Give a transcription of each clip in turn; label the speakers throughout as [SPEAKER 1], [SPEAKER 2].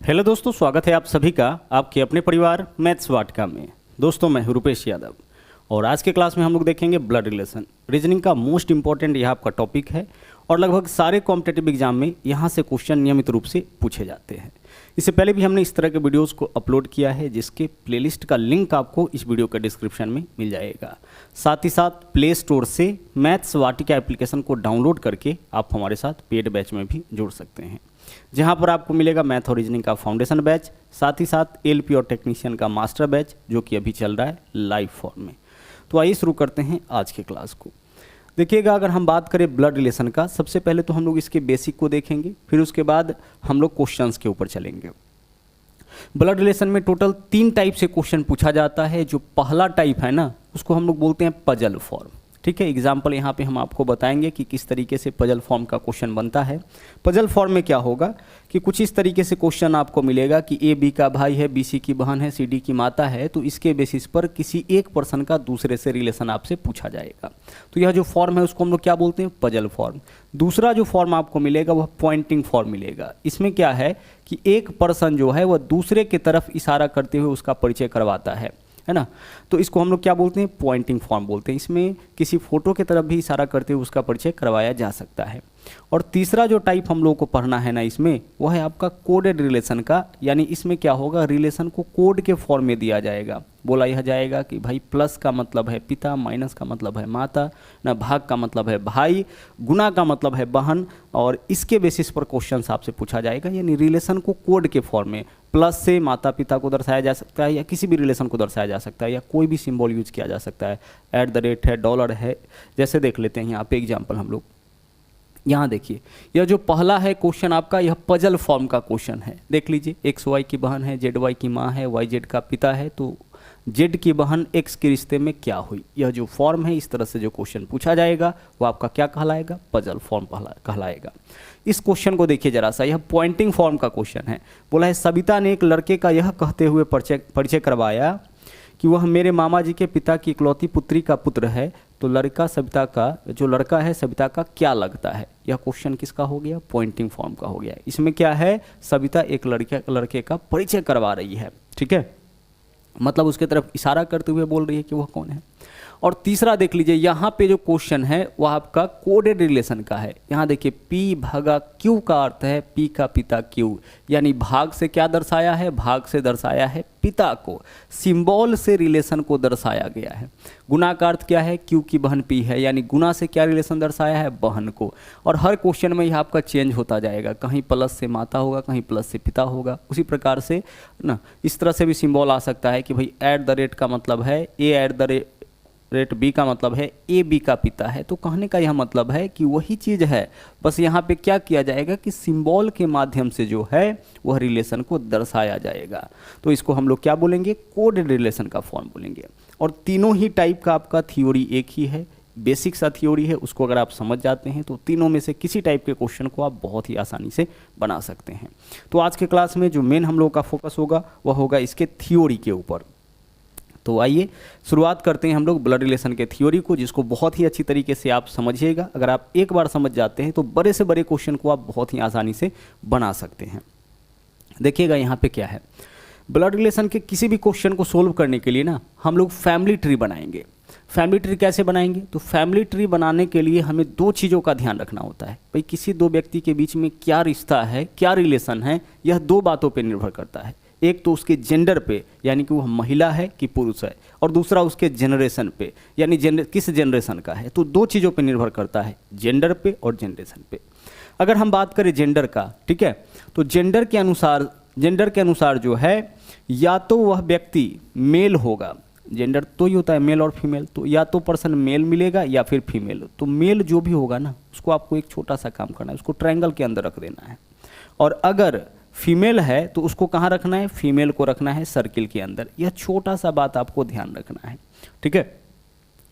[SPEAKER 1] Hello दोस्तों, स्वागत है आप सभी का आपके अपने परिवार मैथ्स वाटिका में। दोस्तों मैं हूं रुपेश यादव और आज के क्लास में हम लोग देखेंगे ब्लड रिलेशन। रीजनिंग का मोस्ट इंपॉर्टेंट यह आपका टॉपिक है और लगभग सारे कॉम्पिटेटिव एग्जाम में यहाँ से क्वेश्चन नियमित रूप से पूछे जाते हैं। इससे पहले भी हमने इस तरह के वीडियोस को अपलोड किया है जिसके प्लेलिस्ट का लिंक आपको इस वीडियो के डिस्क्रिप्शन में मिल जाएगा। साथ ही साथ प्ले स्टोर से मैथ्स वाटिका एप्लीकेशन को डाउनलोड करके आप हमारे साथ पेड बैच में भी जुड़ सकते हैं, जहां पर आपको मिलेगा मैथ और रीजनिंग का फाउंडेशन बैच, साथ ही साथ एलपी और टेक्नीशियन का मास्टर बैच जो कि अभी चल रहा है लाइव फॉर्म में। तो आइए शुरू करते हैं आज के क्लास को। देखिएगा, अगर हम बात करें ब्लड रिलेशन का, सबसे पहले तो हम लोग इसके बेसिक को देखेंगे, फिर उसके बाद हम लोग क्वेश्चंस के ऊपर चलेंगे। ब्लड रिलेशन में टोटल 3 टाइप से क्वेश्चन पूछा जाता है। जो पहला टाइप है ना, उसको हम लोग बोलते हैं पजल फॉर्म। ठीक है, एग्जाम्पल यहाँ पे हम आपको बताएंगे कि किस तरीके से पजल फॉर्म का क्वेश्चन बनता है। पजल फॉर्म में क्या होगा कि कुछ इस तरीके से क्वेश्चन आपको मिलेगा कि ए बी का भाई है, बी सी की बहन है, सी डी की माता है, तो इसके बेसिस पर किसी एक पर्सन का दूसरे से रिलेशन आपसे पूछा जाएगा। तो यह जो फॉर्म है उसको हम लोग क्या बोलते हैं, पजल फॉर्म। दूसरा जो फॉर्म आपको मिलेगा वह पॉइंटिंग फॉर्म मिलेगा। इसमें क्या है कि एक पर्सन जो है वह दूसरे की तरफ इशारा करते हुए उसका परिचय करवाता है ना, तो इसको हम लोग क्या बोलते हैं, पॉइंटिंग फॉर्म बोलते हैं। इसमें किसी फोटो की तरफ भी इशारा करते हुए उसका परिचय करवाया जा सकता है। और तीसरा जो टाइप हम लोगों को पढ़ना है ना इसमें, वह है आपका कोडेड रिलेशन का। यानी इसमें क्या होगा, रिलेशन को कोड के फॉर्म में दिया जाएगा। बोला यह जाएगा कि भाई प्लस का मतलब है पिता, माइनस का मतलब है माता, ना भाग का मतलब है भाई, गुना का मतलब है बहन, और इसके बेसिस पर क्वेश्चन आपसे पूछा जाएगा। यानी रिलेशन को कोड के फॉर्म में प्लस से माता पिता को दर्शाया जा सकता है या किसी भी रिलेशन को दर्शाया जा सकता है, या कोई भी सिंबल यूज किया जा सकता है। @ है, डॉलर है, जैसे देख लेते हैं यहाँ पे एग्जाम्पल हम लोग। यहाँ देखिए, यह जो पहला है क्वेश्चन आपका, यह पजल फॉर्म का क्वेश्चन है। देख लीजिए, एक्स वाई की बहन है, जेड वाई की माँ है, वाई जेड का पिता है, तो जेड की बहन एक्स के रिश्ते में क्या हुई। यह जो फॉर्म है, इस तरह से जो क्वेश्चन पूछा जाएगा वो आपका क्या कहलाएगा, पजल फॉर्म कहलाएगा। इस क्वेश्चन को देखिए जरा सा, यह पॉइंटिंग फॉर्म का क्वेश्चन है। बोला है सविता ने एक लड़के का यह कहते हुए परिचय करवाया कि वह मेरे मामा जी के पिता की इकलौती पुत्री का पुत्र है, तो लड़का सविता का, जो लड़का है सविता का क्या लगता है। यह क्वेश्चन किसका हो गया, पॉइंटिंग फॉर्म का हो गया। इसमें क्या है, सविता एक लड़के का परिचय करवा रही है। ठीक है, मतलब उसके तरफ इशारा करते हुए बोल रही है कि वह कौन है। और तीसरा देख लीजिए, यहाँ पे जो क्वेश्चन है वह आपका कोडेड रिलेशन का है। यहाँ देखिए, P भागा Q का अर्थ है P का पिता Q, यानी भाग से क्या दर्शाया है, भाग से दर्शाया है पिता को, सिंबल से रिलेशन को दर्शाया गया है। गुना का अर्थ क्या है, Q की बहन P है, यानी गुना से क्या रिलेशन दर्शाया है, बहन को। और हर क्वेश्चन में यह आपका चेंज होता जाएगा, कहीं प्लस से माता होगा, कहीं प्लस से पिता होगा। उसी प्रकार से ना इस तरह से भी सिंबल आ सकता है कि भाई @ का मतलब है A @ B का मतलब है ए बी का पिता है। तो कहने का यह मतलब है कि वही चीज़ है, बस यहाँ पे क्या किया जाएगा कि सिंबल के माध्यम से जो है वह रिलेशन को दर्शाया जाएगा। तो इसको हम लोग क्या बोलेंगे, कोडेड रिलेशन का फॉर्म बोलेंगे। और तीनों ही टाइप का आपका थ्योरी एक ही है, बेसिक सा थ्योरी है। उसको अगर आप समझ जाते हैं तो तीनों में से किसी टाइप के क्वेश्चन को आप बहुत ही आसानी से बना सकते हैं। तो आज के क्लास में जो मेन हम लोग का फोकस होगा वह होगा इसके थ्योरी के ऊपर। तो आइए शुरुआत करते हैं हम लोग ब्लड रिलेशन के थ्योरी को, जिसको बहुत ही अच्छी तरीके से आप समझिएगा। अगर आप एक बार समझ जाते हैं तो बड़े से बड़े क्वेश्चन को आप बहुत ही आसानी से बना सकते हैं। देखिएगा यहाँ पे क्या है, ब्लड रिलेशन के किसी भी क्वेश्चन को सोल्व करने के लिए ना हम लोग फैमिली ट्री बनाएंगे। फैमिली ट्री कैसे बनाएंगे, तो फैमिली ट्री बनाने के लिए हमें 2 चीज़ों का ध्यान रखना होता है। भाई किसी 2 व्यक्ति के बीच में क्या रिश्ता है, क्या रिलेशन है, यह 2 बातों पर निर्भर करता है। एक तो उसके जेंडर पे, यानी कि वह महिला है कि पुरुष है, और दूसरा उसके जनरेशन पे, यानी किस जनरेशन का है। तो 2 चीज़ों पे निर्भर करता है, जेंडर पे और जनरेशन पे। अगर हम बात करें जेंडर का, ठीक है, तो जेंडर के अनुसार जो है, या तो वह व्यक्ति मेल होगा, जेंडर तो ही होता है मेल और फीमेल, तो या तो पर्सन मेल मिलेगा या फिर फीमेल। तो मेल जो भी होगा ना, उसको आपको एक छोटा सा काम करना है, उसको ट्रायंगल के अंदर रख देना है। और अगर फीमेल है तो उसको कहाँ रखना है, फीमेल को रखना है सर्किल के अंदर। यह छोटा सा बात आपको ध्यान रखना है। ठीक है,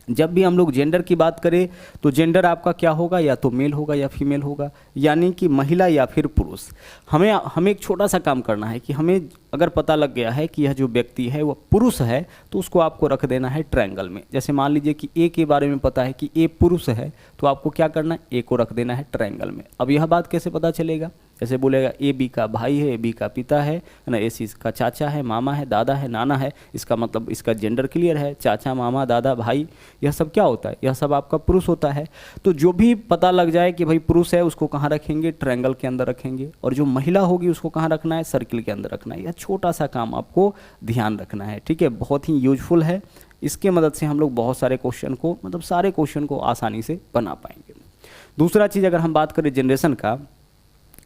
[SPEAKER 1] जब भी हम लोग जेंडर की बात करें तो जेंडर आपका क्या होगा, या तो मेल होगा या फीमेल होगा, यानी कि महिला या फिर पुरुष। हमें एक छोटा सा काम करना है कि हमें अगर पता लग गया है कि यह जो व्यक्ति है वह पुरुष है तो उसको आपको रख देना है ट्रायंगल में। जैसे मान लीजिए कि ए के बारे में पता है कि ए पुरुष है तो आपको क्या करना है, ए को रख देना है ट्रायंगल में। अब यह बात कैसे पता चलेगा, जैसे बोलेगा ए बी का भाई है, ए बी का पिता है ना, ए सी का चाचा है, मामा है, दादा है, नाना है, इसका मतलब इसका जेंडर क्लियर है, चाचा, मामा, दादा, भाई, यह सब क्या होता है, यह सब आपका पुरुष होता है। तो जो भी पता लग जाए कि भाई पुरुष है उसको कहाँ रखेंगे, ट्रायंगल के अंदर रखेंगे, और जो महिला होगी उसको कहाँ रखना है, सर्किल के अंदर रखना है। यह छोटा सा काम आपको ध्यान रखना है, ठीक है, बहुत ही यूजफुल है। इसके मदद से हम लोग बहुत सारे क्वेश्चन को, मतलब सारे क्वेश्चन को आसानी से बना पाएंगे। दूसरा चीज़ अगर हम बात करें जनरेशन का,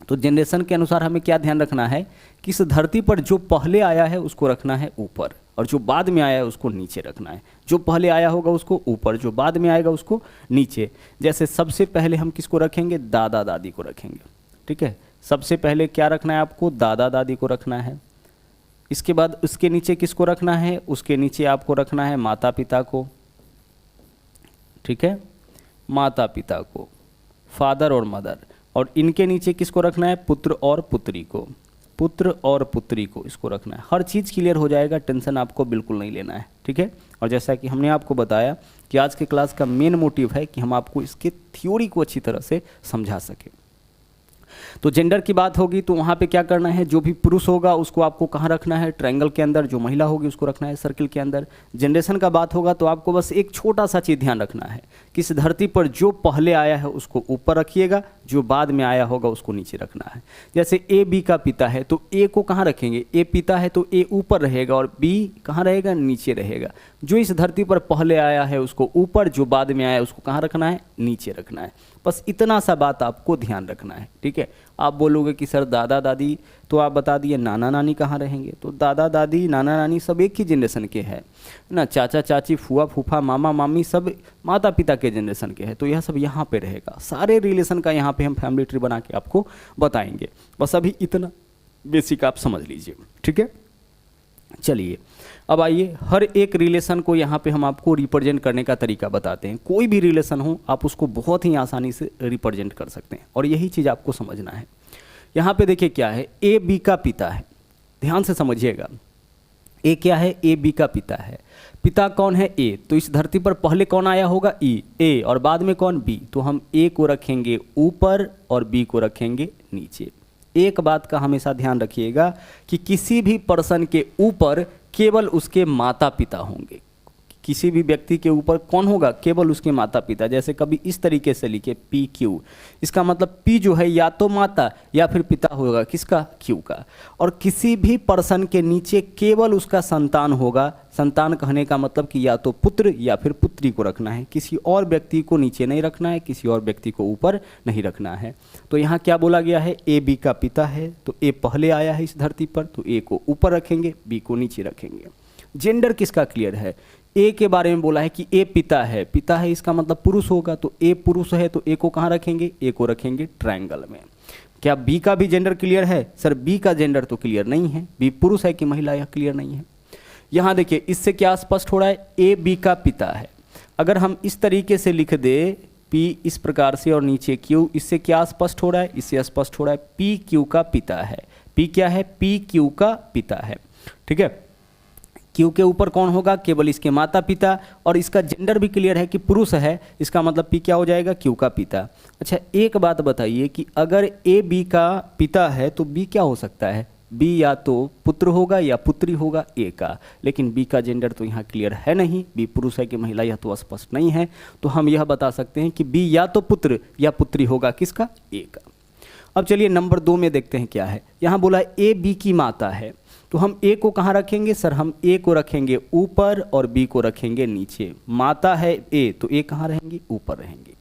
[SPEAKER 1] तो जनरेशन के अनुसार हमें क्या ध्यान रखना है कि इस धरती पर जो पहले आया है उसको रखना है ऊपर, और जो बाद में आया है उसको नीचे रखना है। जो पहले आया होगा उसको ऊपर, जो बाद में आएगा उसको नीचे। जैसे सबसे पहले हम किसको रखेंगे, दादा दादी को रखेंगे, ठीक है। सबसे पहले क्या रखना है आपको, दादा दादी को रखना है। इसके बाद उसके नीचे किसको रखना है, उसके नीचे आपको रखना है माता पिता को, ठीक है, माता पिता को, फादर और मदर। और इनके नीचे किसको रखना है, पुत्र और पुत्री को, पुत्र और पुत्री को इसको रखना है। हर चीज़ क्लियर हो जाएगा, टेंशन आपको बिल्कुल नहीं लेना है, ठीक है। और जैसा कि हमने आपको बताया कि आज के क्लास का मेन मोटिव है कि हम आपको इसके थ्योरी को अच्छी तरह से समझा सकें। तो जेंडर की बात होगी तो वहाँ पे क्या करना है, जो भी पुरुष होगा उसको आपको कहाँ रखना है, ट्रायंगल के अंदर। जो महिला होगी उसको रखना है सर्किल के अंदर। जनरेशन का बात होगा तो आपको बस एक छोटा सा चीज़ ध्यान रखना है कि इस धरती पर जो पहले आया है उसको ऊपर रखिएगा, जो बाद में आया होगा उसको नीचे रखना है। जैसे ए बी का पिता है तो ए को कहाँ रखेंगे, ए पिता है तो ए ऊपर रहेगा और बी कहाँ रहेगा, नीचे रहेगा। जो इस धरती पर पहले आया है उसको ऊपर, जो बाद में आया है उसको कहाँ रखना है, नीचे रखना है। बस इतना सा बात आपको ध्यान रखना है, ठीक है। आप बोलोगे कि सर दादा दादी, तो आप बता दिए नाना नानी कहाँ रहेंगे, तो दादा दादी नाना नानी सब एक ही जनरेशन के हैं ना। चाचा चाची, फूआ फूफा, मामा मामी सब माता पिता के जनरेशन के हैं, तो यह सब यहाँ पे रहेगा। सारे रिलेशन का यहाँ पे हम फैमिली ट्री बना के आपको बताएंगे। बस अभी इतना बेसिक आप समझ लीजिए, ठीक है। चलिए अब आइए, हर एक रिलेशन को यहाँ पे हम आपको रिप्रेजेंट करने का तरीका बताते हैं। कोई भी रिलेशन हो आप उसको बहुत ही आसानी से रिप्रेजेंट कर सकते हैं, और यही चीज़ आपको समझना है। यहाँ पे देखिए क्या है, ए बी का पिता है, ध्यान से समझिएगा। ए क्या है, ए बी का पिता है। पिता कौन है, ए, तो इस धरती पर पहले कौन आया होगा, ई, ए, और बाद में कौन, बी। तो हम ए को रखेंगे ऊपर और बी को रखेंगे नीचे। एक बात का हमेशा ध्यान रखिएगा कि किसी भी पर्सन के ऊपर केवल उसके माता पिता होंगे। किसी भी व्यक्ति के ऊपर कौन होगा, केवल उसके माता पिता। जैसे कभी इस तरीके से लिखे पी क्यू, इसका मतलब पी जो है या तो माता या फिर पिता होगा, किसका, क्यू का। और किसी भी पर्सन के नीचे केवल उसका संतान होगा। संतान कहने का मतलब कि या तो पुत्र या फिर पुत्री को रखना है, किसी और व्यक्ति को नीचे नहीं रखना है, किसी और व्यक्ति को ऊपर नहीं रखना है। तो यहाँ क्या बोला गया है, ए बी का पिता है तो ए पहले आया है इस धरती पर, तो ए को ऊपर रखेंगे, बी को नीचे रखेंगे। जेंडर किसका क्लियर है, ए के बारे में बोला है कि ए पिता है, पिता है इसका मतलब पुरुष होगा, तो ए पुरुष है तो ए को कहाँ रखेंगे, ए को रखेंगे ट्रायंगल में। क्या बी का भी जेंडर क्लियर है, सर बी का जेंडर तो क्लियर नहीं है, बी पुरुष है कि महिला, यह क्लियर नहीं है। यहाँ देखिए इससे क्या स्पष्ट हो रहा है, ए बी का पिता है। अगर हम इस तरीके से लिख दे पी इस प्रकार से और नीचे क्यू, इससे क्या स्पष्ट हो रहा है, इससे स्पष्ट हो रहा है पी क्यू का पिता है। पी क्या है, पी क्यू का पिता है, ठीक है। क्यू के ऊपर कौन होगा, केवल इसके माता पिता, और इसका जेंडर भी क्लियर है कि पुरुष है, इसका मतलब पी क्या हो जाएगा, क्यू का पिता। अच्छा एक बात बताइए कि अगर ए बी का पिता है तो बी क्या हो सकता है, बी या तो पुत्र होगा या पुत्री होगा ए का, लेकिन बी का जेंडर तो यहाँ क्लियर है नहीं, बी पुरुष है कि महिला यह तो स्पष्ट नहीं है। तो हम यह बता सकते हैं कि बी या तो पुत्र या पुत्री होगा, किसका, ए का। अब चलिए नंबर 2 में देखते हैं क्या है। यहाँ बोला ए बी की माता है, तो हम ए को कहाँ रखेंगे, सर हम ए को रखेंगे ऊपर और बी को रखेंगे नीचे। माता है ए तो ए कहाँ रहेंगी, ऊपर रहेंगी।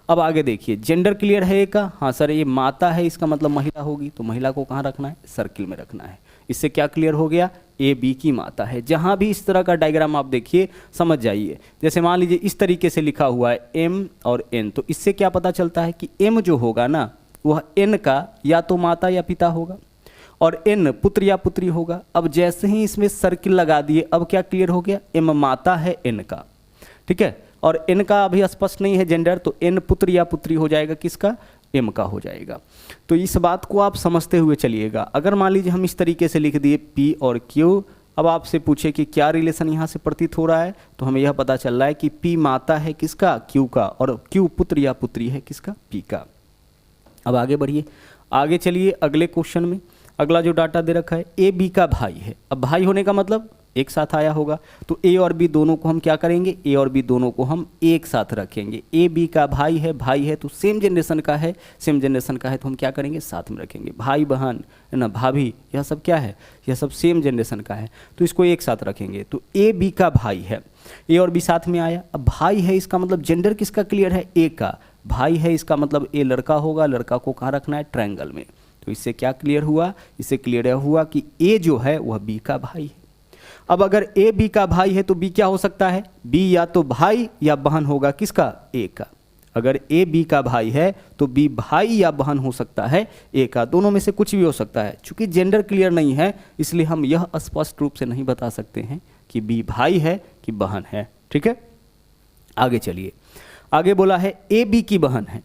[SPEAKER 1] अब आगे देखिए जेंडर क्लियर है ए का, हाँ सर ये माता है इसका मतलब महिला होगी, तो महिला को कहाँ रखना है, सर्किल में रखना है। इससे क्या क्लियर हो गया, ए बी की माता है। जहाँ भी इस तरह का डायग्राम आप देखिए समझ जाइए। जैसे मान लीजिए इस तरीके से लिखा हुआ है एम और एन, तो इससे क्या पता चलता है कि एम जो होगा ना वह एन का या तो माता या पिता होगा, और एन पुत्र या पुत्री होगा। अब जैसे ही इसमें सर्किल लगा दिए, अब क्या क्लियर हो गया, एम माता है एन का, ठीक है। और एन का अभी स्पष्ट नहीं है जेंडर, तो एन पुत्र या पुत्री हो जाएगा, किसका, एम का हो जाएगा। तो इस बात को आप समझते हुए चलिएगा। अगर मान लीजिए हम इस तरीके से लिख दिए पी और क्यू, अब आपसे पूछे कि क्या रिलेशन यहाँ से प्रतीत हो रहा है, तो हमें यह पता चल रहा है कि पी माता है किसका, क्यू का, और क्यू पुत्र या पुत्री है किसका, पी का। अब आगे बढ़िए, आगे चलिए अगले क्वेश्चन में। अगला जो डाटा दे रखा है ए बी का भाई है। अब भाई होने का मतलब एक साथ आया होगा, तो ए और बी दोनों को हम क्या करेंगे, ए और बी दोनों को हम एक साथ रखेंगे। ए बी का भाई है तो सेम जनरेशन का है, सेम जनरेशन का है तो हम क्या करेंगे, साथ में रखेंगे। भाई बहन है ना, भाभी, यह सब क्या है, यह सब सेम जनरेशन का है, तो इसको एक साथ रखेंगे। तो ए बी का भाई है, ए और बी साथ में आया। अब भाई है इसका मतलब जेंडर किसका क्लियर है, ए का। भाई है इसका मतलब ए लड़का होगा, लड़का को कहाँ रखना है, ट्रायंगल में। तो इससे क्या क्लियर हुआ, इससे क्लियर हुआ कि ए जो है वह बी का भाई है। अब अगर ए बी का भाई है तो बी क्या हो सकता है, बी या तो भाई या बहन होगा किसका, ए का। अगर ए बी का भाई है तो बी भाई या बहन हो सकता है ए का, दोनों में से कुछ भी हो सकता है। चूंकि जेंडर क्लियर नहीं है इसलिए हम यह स्पष्ट रूप से नहीं बता सकते हैं कि बी भाई है कि बहन है। ठीक है, आगे चलिए। आगे बोला है ए बी की बहन है।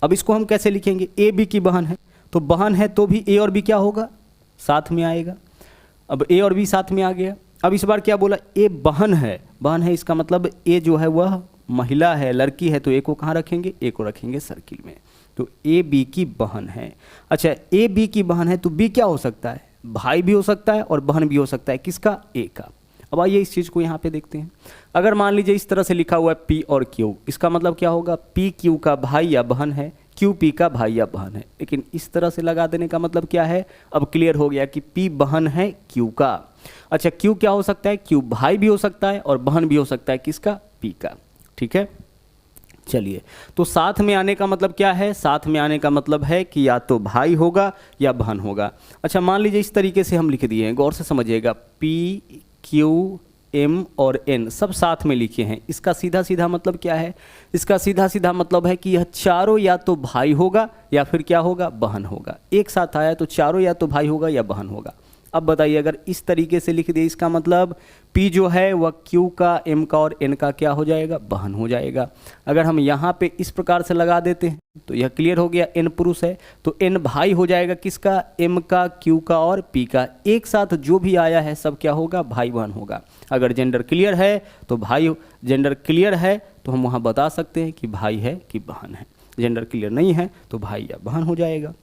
[SPEAKER 1] अब इसको हम कैसे लिखेंगे, ए बी की बहन है तो बहन है तो भी ए और बी क्या होगा, साथ में आएगा। अब ए और बी साथ में आ गया। अब इस बार क्या बोला, ए बहन है, बहन है इसका मतलब ए जो है वह महिला है, लड़की है, तो ए को कहाँ रखेंगे, ए को रखेंगे सर्किल में। तो ए बी की बहन है। अच्छा, ए बी की बहन है तो बी क्या हो सकता है, भाई भी हो सकता है और बहन भी हो सकता है किसका, ए का। अब आइए इस चीज़ को यहाँ पे देखते हैं। अगर मान लीजिए इस तरह से लिखा हुआ है पी और क्यू, इसका मतलब क्या होगा, पी क्यू का भाई या बहन है, क्यू पी का भाई या बहन है। लेकिन इस तरह से लगा देने का मतलब क्या है, अब क्लियर हो गया कि पी बहन है क्यू का। अच्छा, क्यू क्या हो सकता है, क्यू भाई भी हो सकता है और बहन भी हो सकता है किसका, पी का। ठीक है, चलिए। तो साथ में आने का मतलब क्या है, साथ में आने का मतलब है कि या तो भाई होगा या बहन होगा। अच्छा, मान लीजिए इस तरीके से हम लिख दिए हैं, गौर से समझिएगा, पी क्यू एम और एन सब साथ में लिखे हैं। इसका सीधा सीधा मतलब क्या है, इसका सीधा सीधा मतलब है कि यह चारों या तो भाई होगा या फिर क्या होगा, बहन होगा। एक साथ आया तो चारों या तो भाई होगा या बहन होगा। अब बताइए, अगर इस तरीके से लिख दिए, इसका मतलब P जो है वह Q का, M का और N का क्या हो जाएगा, बहन हो जाएगा। अगर हम यहाँ पे इस प्रकार से लगा देते हैं तो यह क्लियर हो गया, N पुरुष है तो N भाई हो जाएगा किसका, M का, Q का और P का। एक साथ जो भी आया है सब क्या होगा, भाई बहन होगा। अगर जेंडर क्लियर है तो भाई, जेंडर क्लियर है तो हम वहाँ बता सकते हैं कि भाई है कि बहन है। जेंडर क्लियर नहीं है तो भाई या बहन हो जाएगा।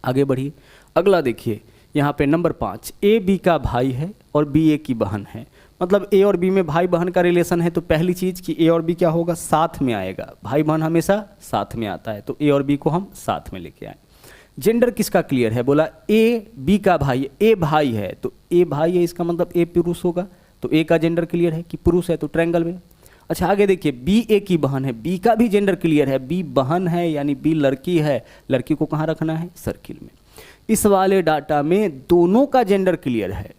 [SPEAKER 1] आगे बढ़िए, अगला देखिए यहाँ पे नंबर 5, ए बी का भाई है और बी ए की बहन है। मतलब ए और बी में भाई बहन का रिलेशन है तो पहली चीज़ कि ए और बी क्या होगा, साथ में आएगा। भाई बहन हमेशा साथ में आता है तो ए और बी को हम साथ में लेके आए। जेंडर किसका क्लियर है, बोला ए बी का भाई है, ए भाई है तो ए भाई है इसका मतलब ए पुरुष होगा, तो ए का जेंडर क्लियर है कि पुरुष है तो ट्रायंगल में। अच्छा, आगे देखिए, बी ए की बहन है, बी का भी जेंडर क्लियर है, बी बहन है यानी बी लड़की है, लड़की को कहाँ रखना है, सर्किल में। इस वाले डाटा में दोनों का जेंडर क्लियर है,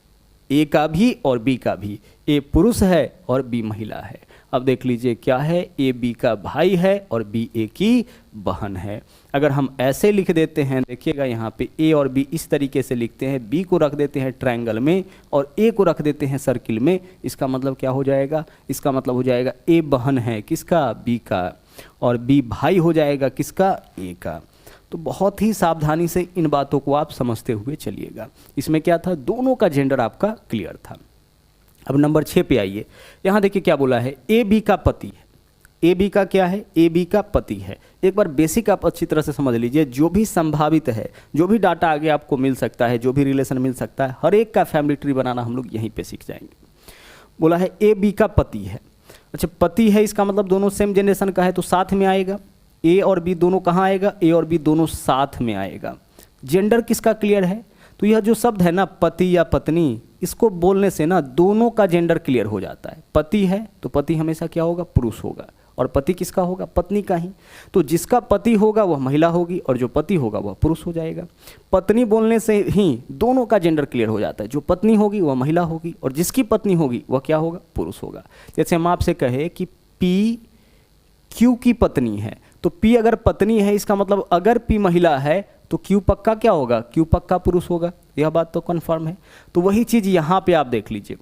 [SPEAKER 1] ए का भी और बी का भी। ए पुरुष है और बी महिला है। अब देख लीजिए क्या है, ए बी का भाई है और बी ए की बहन है। अगर हम ऐसे लिख देते हैं, देखिएगा यहाँ पे ए और बी इस तरीके से लिखते हैं, बी को रख देते हैं ट्रायंगल में और ए को रख देते हैं सर्किल में। इसका मतलब क्या हो जाएगा, इसका मतलब हो जाएगा ए बहन है किसका, बी का, और बी भाई हो जाएगा किसका, ए का। तो बहुत ही सावधानी से इन बातों को आप समझते हुए चलिएगा। इसमें क्या था, दोनों का जेंडर आपका क्लियर था। अब नंबर 6 पे आइए। यहाँ देखिए क्या बोला है, ए बी का पति है। ए बी का क्या है, ए बी का पति है। एक बार बेसिक आप अच्छी तरह से समझ लीजिए, जो भी संभावित है, जो भी डाटा आगे आपको मिल सकता है, जो भी रिलेशन मिल सकता है, हर एक का फैमिली ट्री बनाना हम लोग यहीं पे सीख जाएंगे। बोला है ए बी का पति है। अच्छा, पति है इसका मतलब दोनों सेम जनरेशन का है तो साथ में आएगा। ए और बी दोनों कहाँ आएगा, ए और बी दोनों साथ में आएगा। जेंडर किसका क्लियर है, तो यह जो शब्द है ना, पति या पत्नी, इसको बोलने से ना दोनों का जेंडर क्लियर हो जाता है। पति है तो पति हमेशा क्या होगा, पुरुष होगा, और पति किसका होगा, पत्नी का ही। तो जिसका पति होगा वह महिला होगी और जो पति होगा वह पुरुष हो जाएगा। पत्नी बोलने से ही दोनों का जेंडर क्लियर हो जाता है। जो पत्नी होगी वह महिला होगी और जिसकी पत्नी होगी वह क्या होगा, पुरुष होगा। जैसे हम आपसे कहे कि पी क्यू की पत्नी है, तो पी अगर पत्नी है इसका मतलब अगर पी महिला है तो क्यू पक्का क्या होगा, क्यू पक्का पुरुष होगा। यह बात तो कन्फर्म है। तो वही चीज़ यहाँ पे आप देख लीजिए,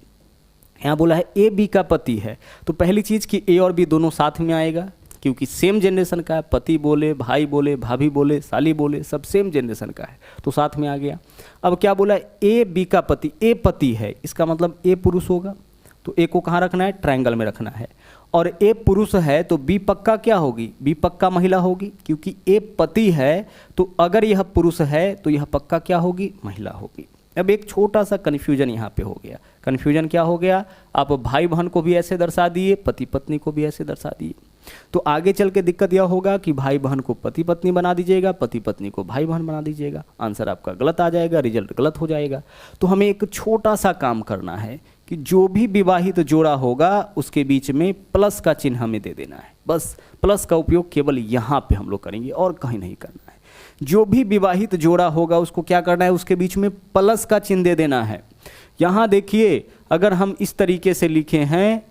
[SPEAKER 1] यहाँ बोला है ए बी का पति है, तो पहली चीज़ कि ए और बी दोनों साथ में आएगा, क्योंकि सेम जनरेशन का है, पति बोले, भाई बोले, भाभी बोले, साली बोले, सब सेम जनरेशन का है, तो साथ में आ गया। अब क्या बोला, ए बी का पति, ए पति है, इसका मतलब ए पुरुष होगा, तो ए को कहाँ रखना है, ट्रायंगल में रखना है। और ए पुरुष है तो बी पक्का क्या होगी, बी पक्का महिला होगी, क्योंकि ए पति है तो अगर यह पुरुष है तो यह पक्का क्या होगी, महिला होगी। अब एक छोटा सा कन्फ्यूजन यहाँ पे हो गया। कन्फ्यूजन क्या हो गया, आप भाई बहन को भी ऐसे दर्शा दिए, पति पत्नी को भी ऐसे दर्शा दिए, तो आगे चल के दिक्कत यह होगा कि भाई बहन को पति पत्नी बना दीजिएगा, पति पत्नी को भाई बहन बना दीजिएगा, आंसर आपका गलत आ जाएगा, रिजल्ट गलत हो जाएगा। तो हमें एक छोटा सा काम करना है कि जो भी विवाहित जोड़ा होगा उसके बीच में प्लस का चिन्ह हमें दे देना है। बस प्लस का उपयोग केवल यहाँ पे हम लोग करेंगे और कहीं नहीं करना है। जो भी विवाहित जोड़ा होगा उसको क्या करना है, उसके बीच में प्लस का चिन्ह दे देना है। यहाँ देखिए, अगर हम इस तरीके से लिखे हैं,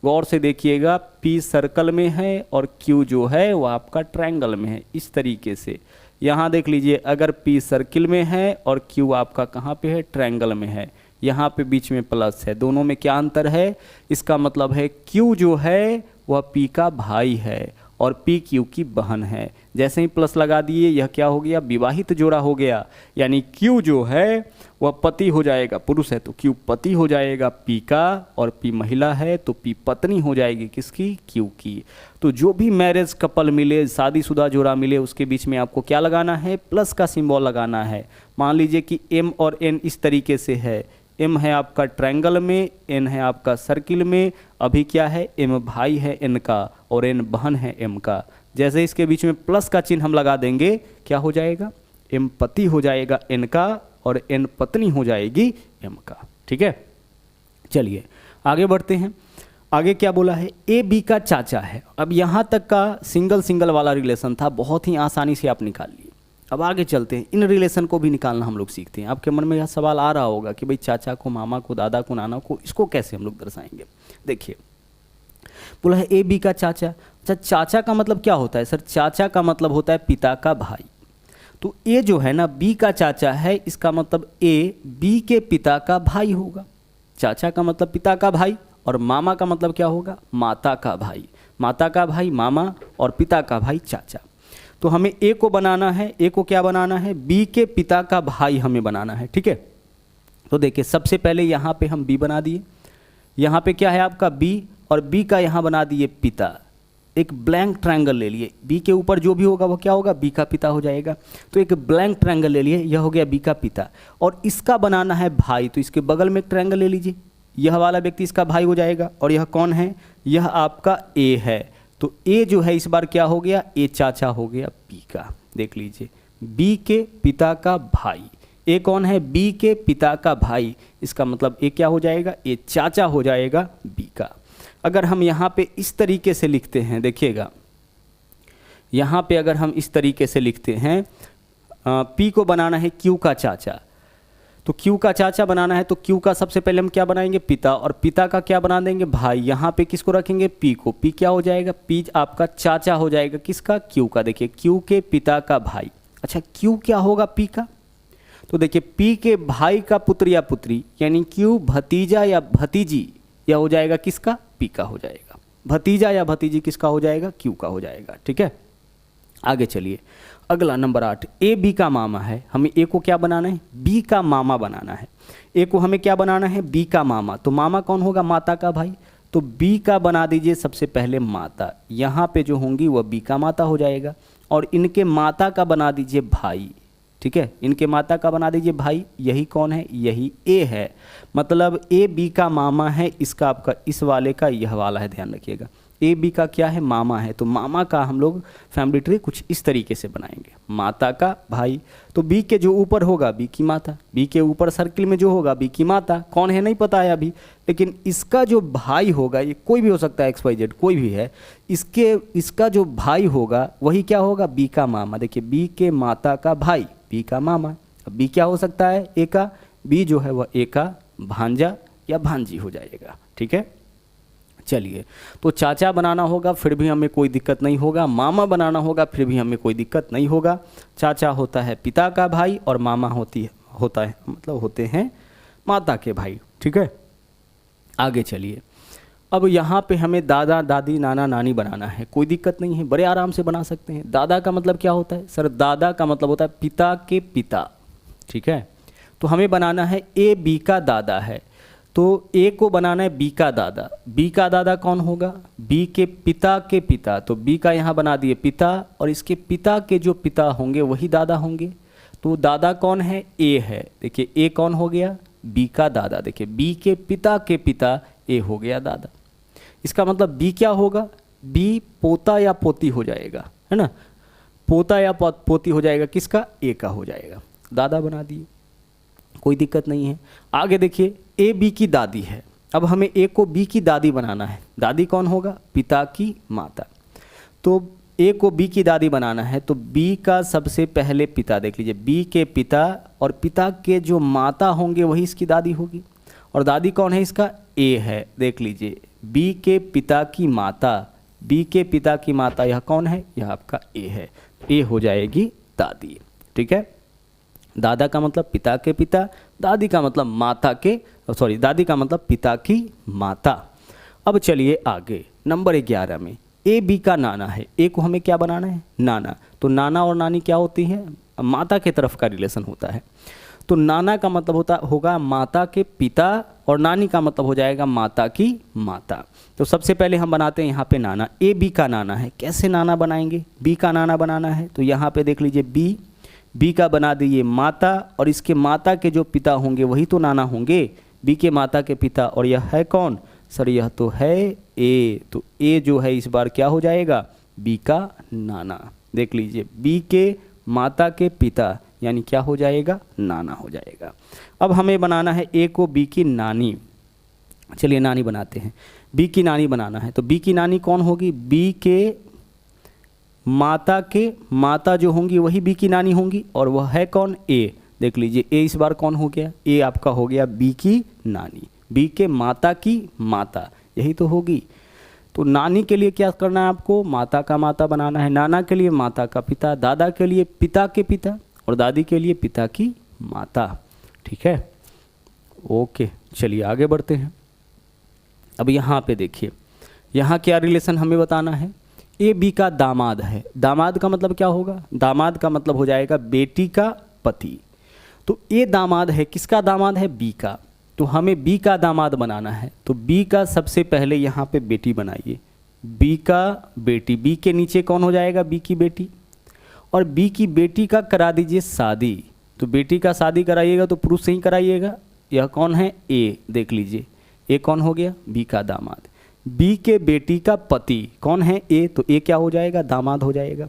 [SPEAKER 1] गौर से देखिएगा, P सर्कल में है और Q जो है वो आपका ट्रायंगल में है, इस तरीके से। यहाँ देख लीजिए, अगर P सर्किल में है और Q आपका कहाँ पे है, ट्रायंगल में है, यहाँ पे बीच में प्लस है, दोनों में क्या अंतर है, इसका मतलब है Q जो है वह P का भाई है और P Q की बहन है। जैसे ही प्लस लगा दिए, यह क्या हो गया, विवाहित जोड़ा हो गया, यानी Q जो है वह पति हो जाएगा, पुरुष है तो Q पति हो जाएगा P का, और P महिला है तो P पत्नी हो जाएगी किसकी, Q की। तो जो भी मैरिज कपल मिले, शादीशुदा जोड़ा मिले, उसके बीच में आपको क्या लगाना है, प्लस का सिंबल लगाना है। मान लीजिए कि M और N इस तरीके से है, M है आपका ट्रायंगल में, N है आपका सर्किल में, अभी क्या है, M भाई है N का और N बहन है M का। जैसे इसके बीच में प्लस का चिन्ह हम लगा देंगे, क्या हो जाएगा, M पति हो जाएगा N का और N पत्नी हो जाएगी M का। ठीक है, चलिए आगे बढ़ते हैं। आगे क्या बोला है, ए बी का चाचा है। अब यहाँ तक का सिंगल सिंगल वाला रिलेशन था, बहुत ही आसानी से आप निकाल लिए। अब आगे चलते हैं, इन रिलेशन को भी निकालना हम लोग सीखते हैं। आपके मन में यह सवाल आ रहा होगा कि भाई चाचा को, मामा को, दादा को, नाना को, इसको कैसे हम लोग दर्शाएंगे। देखिए, बोला है ए बी का चाचा। अच्छा, चाचा का मतलब क्या होता है सर, चाचा का मतलब होता है पिता का भाई। तो ए जो है ना, बी का चाचा है, इसका मतलब ए बी के पिता का भाई होगा। चाचा का मतलब पिता का भाई और मामा का मतलब क्या होगा, माता का भाई। माता का भाई मामा और पिता का भाई चाचा। तो हमें ए को बनाना है, ए को क्या बनाना है, बी के पिता का भाई हमें बनाना है। ठीक है, तो देखिए सबसे पहले यहाँ पे हम बी बना दिए, यहाँ पे क्या है आपका बी, और बी का यहाँ बना दिए पिता। एक ब्लैंक ट्रायंगल ले लिए, बी के ऊपर जो भी होगा वो क्या होगा, बी का पिता हो जाएगा। तो एक ब्लैंक ट्रायंगल ले लिए, यह हो गया बी का पिता, और इसका बनाना है भाई, तो इसके बगल में एक ट्रायंगल ले लीजिए, यह वाला व्यक्ति इसका भाई हो जाएगा। और यह कौन है, यह आपका ए है। तो ए जो है इस बार क्या हो गया, ए चाचा हो गया बी का। देख लीजिए, बी के पिता का भाई, ए कौन है, बी के पिता का भाई, इसका मतलब ए क्या हो जाएगा, ए चाचा हो जाएगा बी का। अगर हम यहाँ पे इस तरीके से लिखते हैं, देखिएगा यहाँ पे अगर हम इस तरीके से लिखते हैं, पी को बनाना है क्यू का चाचा, तो क्यू का चाचा बनाना है तो क्यू का सबसे पहले हम क्या बनाएंगे, पिता, और पिता का क्या बना देंगे, भाई। यहाँ पे किसको रखेंगे, पी को। पी क्या हो जाएगा, पी आपका चाचा हो जाएगा किसका, क्यू का। देखिए क्यू के पिता का भाई। अच्छा, क्यू क्या होगा पी का, तो देखिए पी के भाई का पुत्र या पुत्री, यानी क्यू भतीजा या भतीजी, यह हो जाएगा किसका, पी का हो जाएगा। भतीजा या भतीजी किसका हो जाएगा, क्यू का हो जाएगा। ठीक है, आगे चलिए। अगला नंबर 8, ए बी का मामा है। हमें ए को क्या बनाना है, बी का मामा बनाना है। ए को हमें क्या बनाना है, बी का मामा। तो मामा कौन होगा, माता का भाई। तो बी का बना दीजिए सबसे पहले माता, यहाँ पे जो होंगी वह बी का माता हो जाएगा। और इनके माता का बना दीजिए भाई। ठीक है, इनके माता का बना दीजिए भाई। यही कौन है, यही ए है। मतलब ए बी का मामा है, इसका आपका इस वाले का यह वाला है, ध्यान रखिएगा। ए बी का क्या है, मामा है। तो मामा का हम लोग फैमिली ट्री कुछ इस तरीके से बनाएंगे, माता का भाई। तो बी के जो ऊपर होगा बी की माता, बी के ऊपर सर्किल में जो होगा बी की माता, कौन है नहीं पता है अभी, लेकिन इसका जो भाई होगा, ये कोई भी हो सकता है, XYZ कोई भी है, इसका जो भाई होगा वही क्या होगा, बी का मामा। देखिए बी के माता का भाई, बी का मामा। अब बी क्या हो सकता है, ए का, बी जो है वह ए का भांजा या भांजी हो जाएगा। ठीक है, चलिए। तो चाचा बनाना होगा फिर भी हमें कोई दिक्कत नहीं होगा, मामा बनाना होगा फिर भी हमें कोई दिक्कत नहीं होगा। चाचा होता है पिता का भाई और मामा होता है मतलब होते हैं माता के भाई। ठीक है, आगे चलिए। अब यहाँ पे हमें दादा दादी नाना नानी बनाना है, कोई दिक्कत नहीं है, बड़े आराम से बना सकते हैं। दादा का मतलब क्या होता है सर? दादा का मतलब होता है पिता के पिता, ठीक है। तो हमें बनाना है ए बी का दादा है, तो ए को बनाना है बी का दादा। बी का दादा कौन होगा? बी के पिता के पिता, तो बी का यहाँ बना दिए पिता, और इसके पिता के जो पिता होंगे वही दादा होंगे। तो दादा कौन है? ए है। देखिए ए कौन हो गया? बी का दादा। देखिए बी के पिता ए हो गया दादा। इसका मतलब बी क्या होगा? बी पोता या पोती हो जाएगा, है ना। पोता या पोती हो जाएगा किसका? ए का हो जाएगा। दादा बना दिए, कोई दिक्कत नहीं है। आगे देखिए ए बी की दादी है। अब हमें ए को बी की दादी बनाना है। दादी कौन होगा? पिता की माता। तो ए को बी की दादी बनाना है, तो बी का सबसे पहले पिता देख लीजिए, बी के पिता और पिता के जो माता होंगे वही इसकी दादी होगी। और दादी कौन है इसका? ए है। देख लीजिए बी के पिता की माता, बी के पिता की माता यह कौन है? यह आपका ए है। ए हो जाएगी दादी, ठीक है। दादा का मतलब पिता के पिता, दादी का मतलब माता के, सॉरी दादी का मतलब पिता की माता। अब चलिए आगे नंबर 11 में ए बी का नाना है। ए को हमें क्या बनाना है? नाना। तो नाना और नानी क्या होती है? माता के तरफ का रिलेशन होता है। तो नाना का मतलब होगा माता के पिता, और नानी का मतलब हो जाएगा माता की माता। तो सबसे पहले हम बनाते हैं यहाँ पे नाना। ए बी का नाना है। कैसे नाना बनाएंगे? बी का नाना बनाना है, तो यहाँ पे देख लीजिए बी का बना दिए माता, और इसके माता के जो पिता होंगे वही तो नाना होंगे, बी के माता के पिता। और यह है कौन सर? यह तो है ए। तो ए जो है इस बार क्या हो जाएगा? बी का नाना। देख लीजिए बी के माता के पिता यानी क्या हो जाएगा? नाना हो जाएगा। अब हमें बनाना है ए को बी की नानी। चलिए नानी बनाते हैं। बी की नानी बनाना है, तो बी की नानी कौन होगी? बी के माता के माता जो होंगी वही बी की नानी होंगी, और वह है कौन? ए। देख लीजिए ए इस बार कौन हो गया? ए आपका हो गया बी की नानी। बी के माता की माता यही तो होगी। तो नानी के लिए क्या करना है आपको? माता का माता बनाना है। नाना के लिए माता का पिता, दादा के लिए पिता के पिता, और दादी के लिए पिता की माता, ठीक है। ओके चलिए आगे बढ़ते हैं। अब यहाँ पे देखिए, यहाँ क्या रिलेशन हमें बताना है? ए बी का दामाद है। दामाद का मतलब क्या होगा? दामाद का मतलब हो जाएगा बेटी का पति। तो ए दामाद है, किसका दामाद है? बी का। तो हमें बी का दामाद बनाना है, तो बी का सबसे पहले यहाँ पे बेटी बनाइए। बी का बेटी, बी के नीचे कौन हो जाएगा? बी की बेटी। और बी की बेटी का करा दीजिए शादी। तो बेटी का शादी कराइएगा तो पुरुष से ही कराइएगा। यह कौन है? ए। देख लीजिए ए कौन हो गया? बी का दामाद। बी के बेटी का पति कौन है? ए। तो ए क्या हो जाएगा? दामाद हो जाएगा।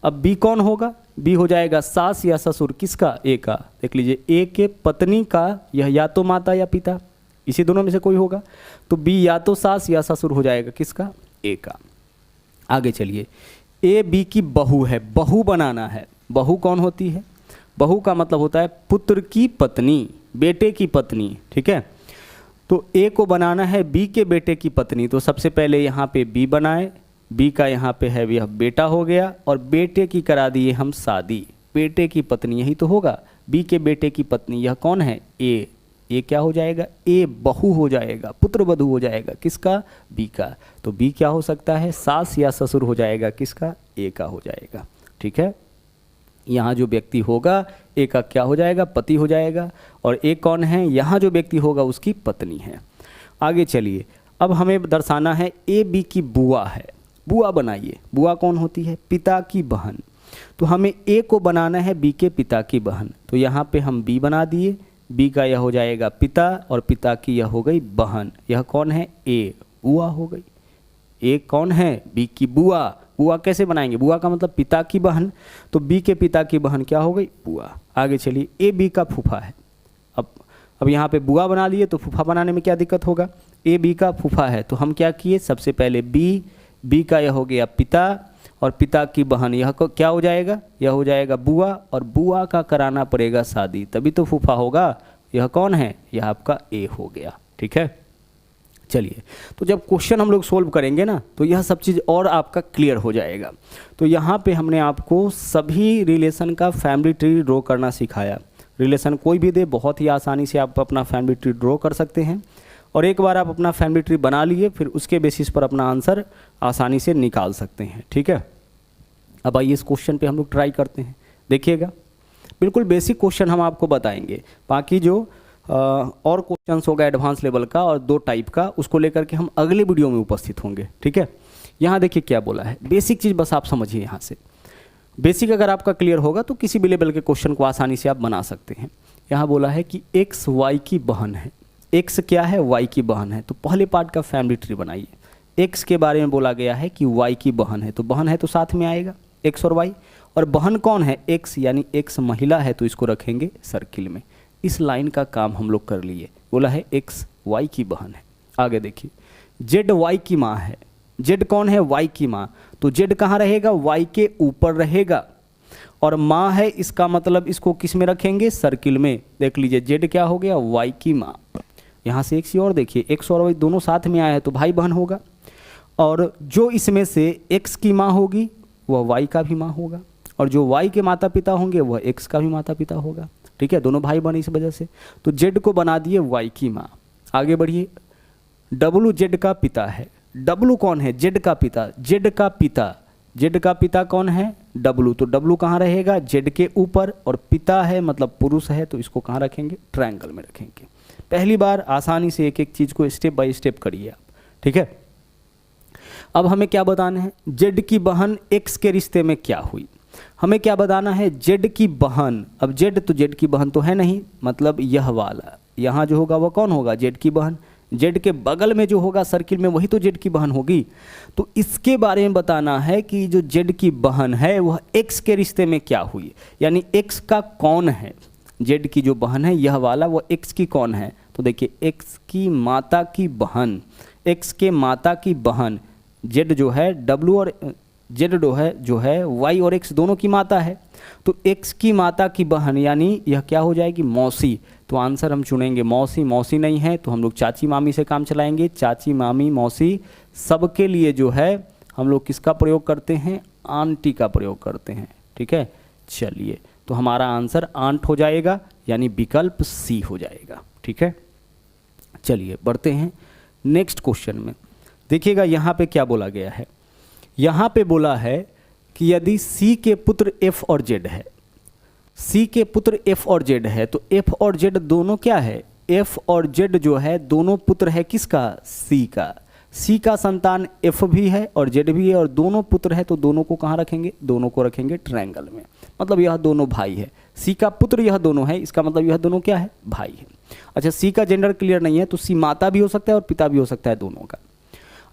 [SPEAKER 1] अब बी कौन होगा? बी हो जाएगा सास या ससुर, किसका? ए का। देख लीजिए ए के पत्नी का यह या तो माता या पिता, इसी दोनों में से कोई होगा। तो बी या तो सास या ससुर हो जाएगा, किसका? ए का। आगे चलिए ए बी की बहू है। बहू बनाना है। बहू कौन होती है? बहू का मतलब होता है पुत्र की पत्नी, बेटे की पत्नी, ठीक है। तो ए को बनाना है बी के बेटे की पत्नी, तो सबसे पहले यहाँ पे बी बनाए। बी का यहाँ पे है यह बेटा हो गया, और बेटे की करा दिए हम शादी। बेटे की पत्नी यही तो होगा, बी के बेटे की पत्नी। यह कौन है? ए। ए क्या हो जाएगा? ए बहू हो जाएगा, पुत्र वधू हो जाएगा, किसका? बी का। तो बी क्या हो सकता है? सास या ससुर हो जाएगा, किसका? ए का हो जाएगा, ठीक है। यहाँ जो व्यक्ति होगा ए का क्या हो जाएगा? पति हो जाएगा, और ए कौन है? यहाँ जो व्यक्ति होगा उसकी पत्नी है। आगे चलिए, अब हमें दर्शाना है ए बी की बुआ है। बुआ बनाइए। बुआ कौन होती है? पिता की बहन। तो हमें ए को बनाना है बी के पिता की बहन, तो यहाँ पे हम बी बना दिए। बी का यह हो जाएगा पिता, और पिता की यह हो गई बहन। यह कौन है? ए। बुआ हो गई। ए कौन है? बी की बुआ। बुआ कैसे बनाएंगे? बुआ का मतलब पिता की बहन, तो बी के पिता की बहन क्या हो गई? बुआ। आगे चलिए ए बी का फूफा है। अब यहाँ पे बुआ बना लिए, तो फूफा बनाने में क्या दिक्कत होगा? ए बी का फूफा है, तो हम क्या किए? सबसे पहले बी का यह हो गया पिता, और पिता की बहन यह क्या हो जाएगा? यह हो जाएगा बुआ, और बुआ का कराना पड़ेगा शादी, तभी तो फूफा होगा। यह कौन है? यह आपका ए हो गया, ठीक है। चलिए, तो जब क्वेश्चन हम लोग सोल्व करेंगे ना, तो यह सब चीज़ और आपका क्लियर हो जाएगा। तो यहाँ पे हमने आपको सभी रिलेशन का फैमिली ट्री ड्रॉ करना सिखाया। रिलेशन कोई भी दे, बहुत ही आसानी से आप अपना फैमिली ट्री ड्रॉ कर सकते हैं। और एक बार आप अपना फैमिली ट्री बना लिए फिर उसके बेसिस पर अपना आंसर आसानी से निकाल सकते हैं। ठीक है, अब आइए इस क्वेश्चन पे हम लोग ट्राई करते हैं। देखिएगा, बिल्कुल बेसिक क्वेश्चन हम आपको बताएंगे, बाकी जो और क्वेश्चंस होगा एडवांस लेवल का और 2 टाइप का, उसको लेकर के हम अगले वीडियो में उपस्थित होंगे। ठीक है, यहाँ देखिए क्या बोला है, बेसिक चीज़ बस आप समझिए। यहाँ से बेसिक अगर आपका क्लियर होगा तो किसी भी लेवल के क्वेश्चन को आसानी से आप बना सकते हैं। यहाँ बोला है कि एक्स वाई की बहन है। एक्स क्या है? वाई की बहन है। तो पहले पार्ट का फैमिली ट्री बनाइए। एक्स के बारे में बोला गया है कि वाई की बहन है, तो बहन है तो साथ में आएगा एक्स और वाई, और बहन कौन है? एक्स, यानी एक्स महिला है तो इसको रखेंगे सर्किल में। इस लाइन का काम हम लोग कर लिए। बोला है एक्स वाई की बहन है। आगे देखिए, जेड वाई की माँ है। जेड कौन है? वाई की माँ। तो जेड कहाँ रहेगा? वाई के ऊपर रहेगा, और माँ है, इसका मतलब इसको किस में रखेंगे? सर्किल में। देख लीजिए, जेड क्या हो गया? वाई की माँ। यहाँ से एक चीज़ और देखिए, एक्स और वाई दोनों साथ में आया है तो भाई बहन होगा, और जो इसमें से एक्स की माँ होगी वह वाई का भी माँ होगा, और जो वाई के माता पिता होंगे वह एक्स का भी माता पिता होगा। ठीक है, दोनों भाई बहन इस वजह से। तो जेड को बना दिए वाई की माँ। आगे बढ़िए, डब्लू जेड का पिता है। डब्लू कौन है? जेड का पिता। जेड का पिता, जेड का पिता कौन है? डब्लू। तो डब्लू कहाँ रहेगा? जेड के ऊपर, और पिता है मतलब पुरुष है तो इसको कहाँ रखेंगे? ट्रायंगल में रखेंगे। पहली बार आसानी से एक एक चीज़ को स्टेप बाय स्टेप करिए आप। ठीक है, अब हमें क्या बताना है? जेड की बहन एक्स के रिश्ते में क्या हुई, हमें क्या बताना है? जेड की बहन। अब जेड तो जेड की बहन तो है नहीं, मतलब यह वाला यहाँ जो होगा वह कौन होगा? जेड की बहन। जेड के बगल में जो होगा सर्किल में वही तो जेड की बहन होगी। तो इसके बारे में बताना है कि जो जेड की बहन है वह एक्स के रिश्ते में क्या हुई, यानी एक्स का कौन है? जेड की जो बहन है यह वाला, वो एक्स की कौन है? तो देखिए, एक्स की माता की बहन, एक्स के माता की बहन। जेड जो है डब्लू, और जेड जो है वाई और एक्स दोनों की माता है, तो एक्स की माता की बहन यानी यह क्या हो जाएगी? मौसी। तो आंसर हम चुनेंगे मौसी। मौसी नहीं है तो हम लोग चाची मामी से काम चलाएंगे। चाची मामी मौसी सबके लिए जो है हम लोग किसका प्रयोग करते हैं? आंटी का प्रयोग करते हैं। ठीक है, चलिए, तो हमारा आंसर आंट हो जाएगा, यानी विकल्प सी हो जाएगा। ठीक है, चलिए बढ़ते हैं नेक्स्ट क्वेश्चन में। देखिएगा यहाँ पे क्या बोला गया है। यहाँ पे बोला है कि यदि सी के पुत्र एफ और जेड है, सी के पुत्र एफ और जेड है, तो एफ और जेड दोनों क्या है? एफ और जेड जो है दोनों पुत्र है किसका? सी का। सी का संतान एफ भी है और जेड भी है, और दोनों पुत्र है तो दोनों को कहाँ रखेंगे? दोनों को रखेंगे ट्रायंगल में। मतलब यह दोनों भाई है। सी का पुत्र यह दोनों है, इसका मतलब यह दोनों क्या है? भाई है। अच्छा, सी का जेंडर क्लियर नहीं है तो सी माता भी हो सकता है और पिता भी हो सकता है, दोनों का।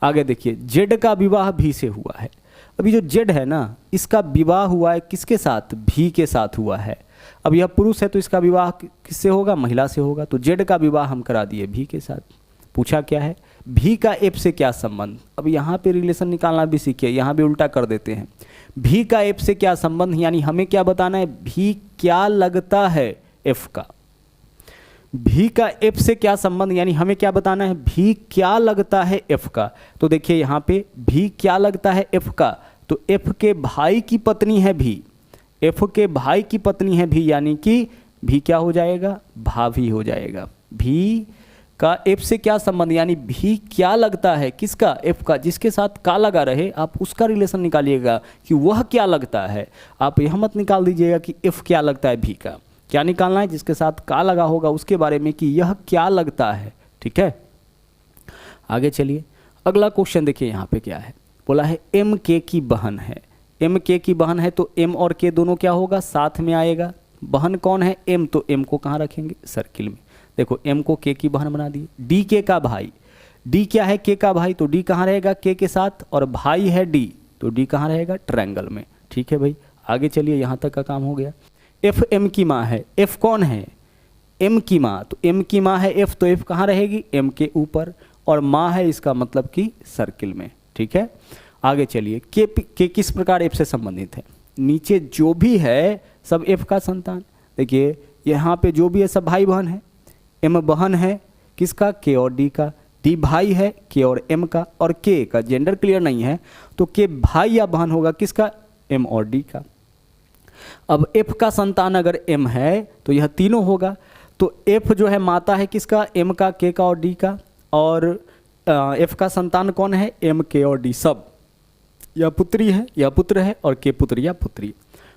[SPEAKER 1] आगे देखिए, जेड का विवाह भी से हुआ है। अभी जो जेड है ना, इसका विवाह हुआ है किसके साथ? भी के साथ हुआ है। अब यह पुरुष है तो इसका विवाह किससे होगा? महिला से होगा। तो जेड का विवाह हम करा दिए भी के साथ। पूछा क्या है? भी का एफ से क्या संबंध। अब यहाँ पे रिलेशन निकालना भी सीखिए, यहाँ भी उल्टा कर देते हैं। भी का एफ से क्या संबंध, यानी हमें क्या बताना है? भी क्या लगता है एफ का। भी का एफ से क्या संबंध, यानी हमें क्या बताना है? भी क्या लगता है एफ का। तो देखिए यहाँ पे भी क्या लगता है एफ का, तो एफ के भाई की पत्नी है भी, एफ के भाई की पत्नी है भी, यानी कि भी क्या हो जाएगा? भाभी हो जाएगा। भी का एफ से क्या संबंध, यानी भी क्या लगता है किसका? एफ का। जिसके साथ का लगा रहे आप उसका रिलेशन निकालिएगा कि वह क्या लगता है। आप यह मत निकाल दीजिएगा कि एफ क्या लगता है भी का। क्या निकालना है? जिसके साथ का लगा होगा उसके बारे में कि यह क्या लगता है। ठीक है, आगे चलिए, अगला क्वेश्चन देखिए यहाँ पे क्या है। बोला है एम के की बहन है। एम के की बहन है तो एम और के दोनों क्या होगा? साथ में आएगा। बहन कौन है? एम। तो एम को कहाँ रखेंगे? सर्किल में। देखो, एम को के की बहन बना दी। डी के का भाई, डी क्या है? के का भाई, तो डी कहाँ रहेगा? के के साथ, और भाई है डी, तो डी कहाँ रहेगा? ट्रायंगल में। ठीक है भाई, आगे चलिए, यहाँ तक का काम हो गया। एफ एम की माँ है। एफ कौन है? एम की माँ। तो एम की माँ है एफ, तो एफ कहाँ रहेगी? एम के ऊपर, और माँ है इसका मतलब कि सर्किल में। ठीक है, आगे चलिए, के किस प्रकार एफ से संबंधित है? नीचे जो भी है सब एफ का संतान। देखिए यहाँ पे जो भी है सब भाई बहन है। एम बहन है किसका? के और डी का। डी भाई है के और एम का, और के का जेंडर क्लियर नहीं है तो के भाई या बहन होगा किसका? एम और डी का। अब एफ का संतान अगर एम है तो यह तीनों होगा। तो एफ जो है माता है किसका? एम का, के का और डी का। और एफ का संतान कौन है, एम के और डी सब, या पुत्री है या पुत्र है और के पुत्र या पुत्री।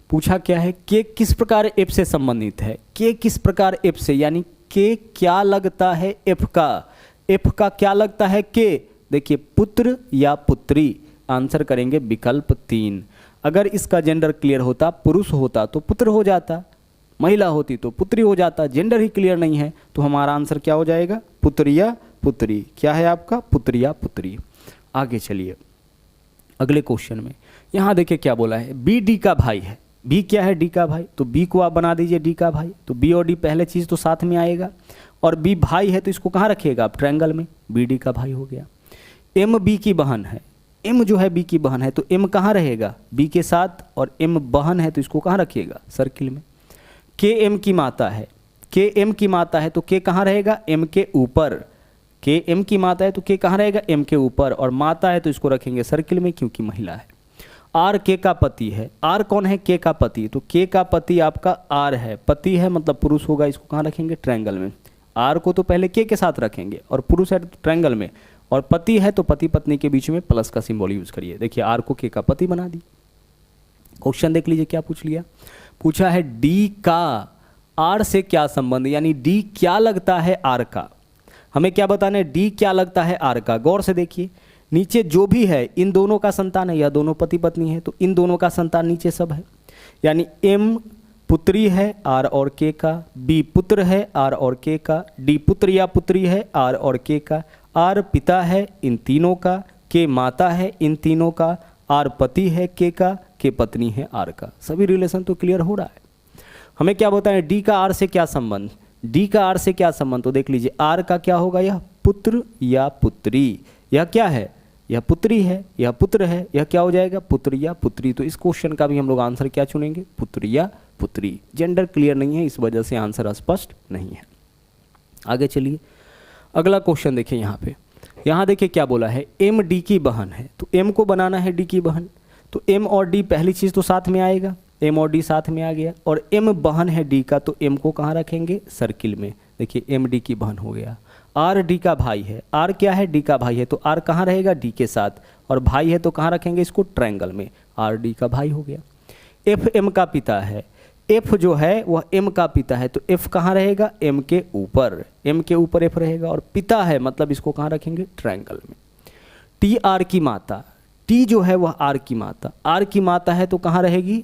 [SPEAKER 1] पूछा क्या है, के किस प्रकार एफ से संबंधित है, के किस प्रकार एफ से, यानी के क्या लगता है एफ का क्या लगता है के। देखिए पुत्र या पुत्री, आंसर करेंगे विकल्प 3। अगर इसका जेंडर क्लियर होता, पुरुष होता तो पुत्र हो जाता, महिला होती तो पुत्री हो जाता, जेंडर ही क्लियर नहीं है तो हमारा आंसर क्या हो जाएगा, पुत्र या पुत्री। क्या है आपका, पुत्र या पुत्री। आगे चलिए अगले क्वेश्चन में, यहाँ देखिए क्या बोला है, बी डी का भाई है। बी क्या है, डी का भाई, तो बी को आप बना दीजिए डी का भाई, तो बी और डी पहले चीज़ तो साथ में आएगा, और बी भाई है तो इसको कहाँ रखिएगा आप, ट्रायंगल में, बी डी का भाई हो गया। एम बी की बहन है, एम जो है बी की बहन है तो एम कहाँ रहेगा, बी के साथ, और एम बहन है तो इसको कहाँ रखिएगा, सर्किल में। के एम की माता है, के एम की माता है तो के कहाँ रहेगा, एम के ऊपर, के एम की माता है तो के कहाँ रहेगा, एम के ऊपर, और माता है तो इसको रखेंगे सर्किल में क्योंकि महिला है। आर के का पति है, आर कौन है, के का पति, तो के का पति आपका आर है, पति है मतलब पुरुष होगा, इसको कहाँ रखेंगे, ट्रायंगल में। आर को तो पहले के साथ रखेंगे, और पुरुष है ट्रायंगल में, और पति है तो पति पत्नी के बीच में प्लस का सिंबल यूज करिए। देखिए आर को के का पति बना दी। क्वेश्चन देख लीजिए क्या पूछ लिया, पूछा है डी का आर से क्या संबंध, यानी डी क्या लगता है आर का। हमें क्या बताना है, डी क्या लगता है आर का। गौर से देखिए नीचे जो भी है इन दोनों का संतान है, या दोनों पति पत्नी है तो इन दोनों का संतान नीचे सब है, यानी एम पुत्री है आर और के का, बी पुत्र है आर और के का, डी पुत्र या पुत्री है आर और के का, आर पिता है इन तीनों का, के माता है इन तीनों का, आर पति है के का, के पत्नी है आर का। सभी रिलेशन तो क्लियर हो रहा है। हमें क्या बताएं, डी का आर से क्या संबंध, डी का आर से क्या संबंध, तो देख लीजिए आर का क्या होगा, यह पुत्र या पुत्री, यह क्या है, यह पुत्री है, यह पुत्र है, यह क्या हो जाएगा, पुत्र या पुत्री। तो इस क्वेश्चन का भी हम लोग आंसर क्या चुनेंगे, पुत्र या पुत्री। जेंडर क्लियर नहीं है इस वजह से आंसर स्पष्ट नहीं है। आगे चलिए अगला क्वेश्चन देखिए यहाँ पे, यहाँ देखिए क्या बोला है, एम डी की बहन है, तो एम को बनाना है डी की बहन, तो एम और डी पहली चीज़ तो साथ में आएगा, एम और डी साथ में आ गया, और एम बहन है डी का तो एम को कहाँ रखेंगे, सर्किल में। देखिए एम डी की बहन हो गया। आर डी का भाई है, आर क्या है, डी का भाई है तो आर कहाँ रहेगा, डी के साथ, और भाई है तो कहाँ रखेंगे इसको, ट्रायंगल में, आर डी का भाई हो गया। एफ एम का पिता है, एफ जो है वह एम का पिता है तो एफ कहाँ रहेगा, एम के ऊपर, एम के ऊपर एफ रहेगा, और पिता है मतलब इसको कहाँ रखेंगे, ट्रायंगल में। टी आर की माता, टी जो है वह आर की माता, आर की माता है तो कहाँ रहेगी,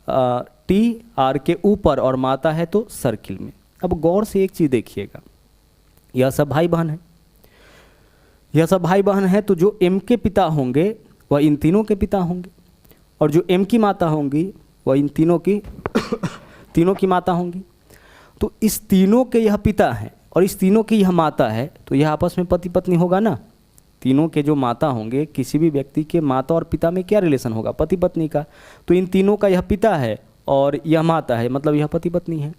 [SPEAKER 1] टी आर के ऊपर, और माता है तो सर्किल में। अब गौर से एक चीज़ देखिएगा, यह सब भाई बहन है, यह सब भाई बहन है, तो जो एम के पिता होंगे वह इन तीनों के पिता होंगे, और जो एम की माता होंगी वह इन तीनों की तीनों की माता होंगी। तो इस तीनों के यह पिता है और इस तीनों की यह माता है, तो यह आपस में पति पत्नी होगा ना। तीनों के जो माता होंगे, किसी भी व्यक्ति के माता और पिता में क्या रिलेशन होगा, पति पत्नी का। तो इन तीनों का यह पिता है और यह माता है, मतलब यह पति पत्नी है।